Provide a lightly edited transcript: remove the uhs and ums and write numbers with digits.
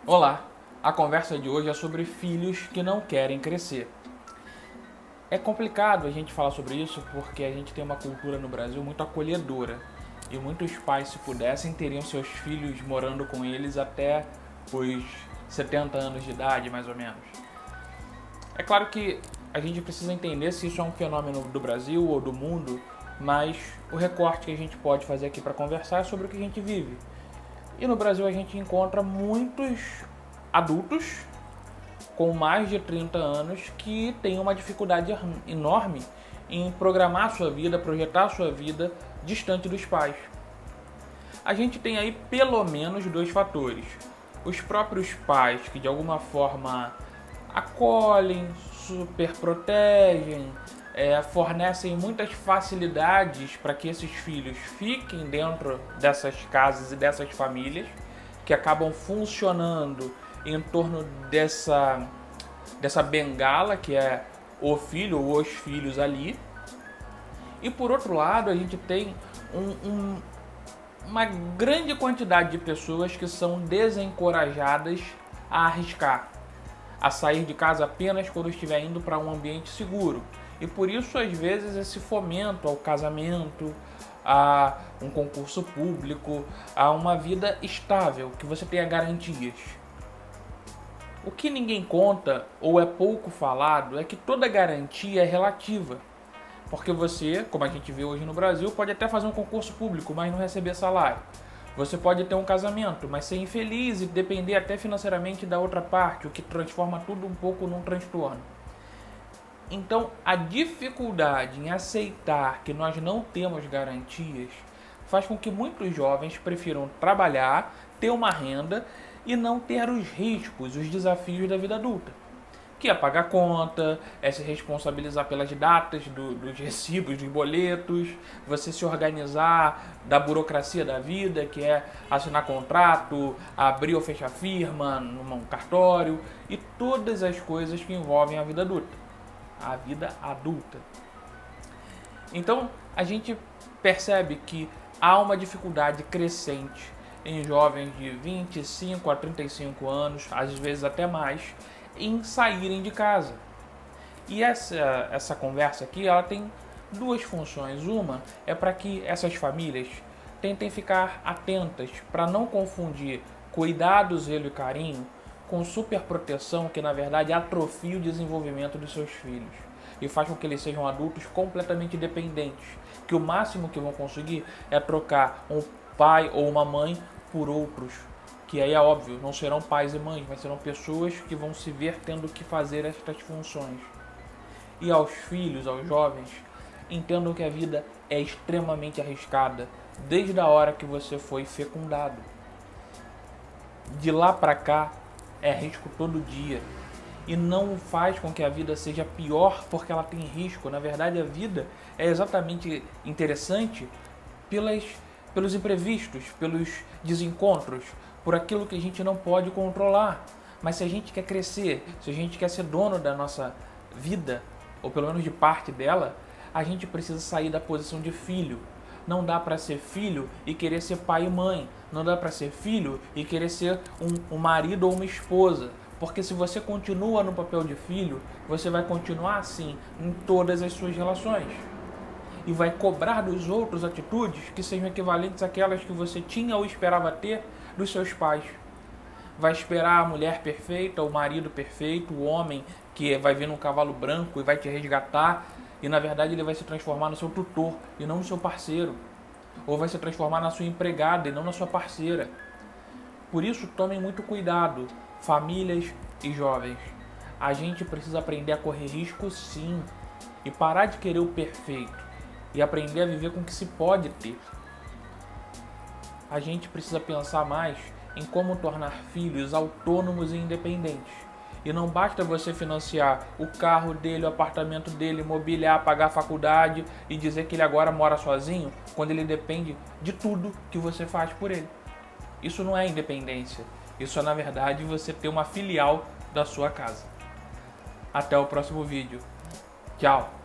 Olá, a conversa de hoje é sobre filhos que não querem crescer. É complicado a gente falar sobre isso porque a gente tem uma cultura no Brasil muito acolhedora e muitos pais, se pudessem, teriam seus filhos morando com eles até os 70 anos de idade, mais ou menos. É claro que a gente precisa entender se isso é um fenômeno do Brasil ou do mundo, mas o recorte que a gente pode fazer aqui para conversar é sobre o que a gente vive. E no Brasil a gente encontra muitos adultos com mais de 30 anos que têm uma dificuldade enorme em programar a sua vida, projetar a sua vida distante dos pais. A gente tem aí pelo menos dois fatores. Os próprios pais que de alguma forma acolhem, superprotegem, fornecem muitas facilidades para que esses filhos fiquem dentro dessas casas e dessas famílias que acabam funcionando em torno dessa bengala que é o filho ou os filhos ali. E por outro lado, a gente tem uma grande quantidade de pessoas que são desencorajadas a arriscar, a sair de casa apenas quando estiver indo para um ambiente seguro. E por isso, às vezes, esse fomento ao casamento, a um concurso público, a uma vida estável, que você tenha garantias. O que ninguém conta, ou é pouco falado, é que toda garantia é relativa. Porque você, como a gente vê hoje no Brasil, pode até fazer um concurso público, mas não receber salário. Você pode ter um casamento, mas ser infeliz e depender até financeiramente da outra parte, o que transforma tudo um pouco num transtorno. Então, a dificuldade em aceitar que nós não temos garantias faz com que muitos jovens prefiram trabalhar, ter uma renda e não ter os riscos, os desafios da vida adulta. Que é pagar conta, é se responsabilizar pelas datas dos recibos, dos boletos, você se organizar da burocracia da vida, que é assinar contrato, abrir ou fechar firma num cartório e todas as coisas que envolvem a vida adulta. A vida adulta. Então, a gente percebe que há uma dificuldade crescente em jovens de 25 a 35 anos, às vezes até mais, em saírem de casa. E essa conversa aqui, ela tem duas funções. Uma é para que essas famílias tentem ficar atentas para não confundir cuidado, zelo e carinho com superproteção, que na verdade atrofia o desenvolvimento dos seus filhos e faz com que eles sejam adultos completamente dependentes, que o máximo que vão conseguir é trocar um pai ou uma mãe por outros, que aí é óbvio, não serão pais e mães, mas serão pessoas que vão se ver tendo que fazer estas funções. E aos filhos, aos jovens, entendam que a vida é extremamente arriscada desde a hora que você foi fecundado. De lá para cá é risco todo dia. E não faz com que a vida seja pior porque ela tem risco. Na verdade, a vida é exatamente interessante pelos imprevistos, pelos desencontros, por aquilo que a gente não pode controlar. Mas se a gente quer crescer, se a gente quer ser dono da nossa vida, ou pelo menos de parte dela, a gente precisa sair da posição de filho. Não dá para ser filho e querer ser pai e mãe. Não dá para ser filho e querer ser um marido ou uma esposa. Porque se você continua no papel de filho, você vai continuar assim em todas as suas relações. E vai cobrar dos outros atitudes que sejam equivalentes àquelas que você tinha ou esperava ter dos seus pais. Vai esperar a mulher perfeita, o marido perfeito, o homem que vai vir num cavalo branco e vai te resgatar. E na verdade ele vai se transformar no seu tutor e não no seu parceiro. Ou vai se transformar na sua empregada e não na sua parceira. Por isso, tomem muito cuidado, famílias e jovens. A gente precisa aprender a correr risco, sim. E parar de querer o perfeito. E aprender a viver com o que se pode ter. A gente precisa pensar mais em como tornar filhos autônomos e independentes. E não basta você financiar o carro dele, o apartamento dele, mobiliar, pagar a faculdade e dizer que ele agora mora sozinho, quando ele depende de tudo que você faz por ele. Isso não é independência. Isso é, na verdade, você ter uma filial da sua casa. Até o próximo vídeo. Tchau!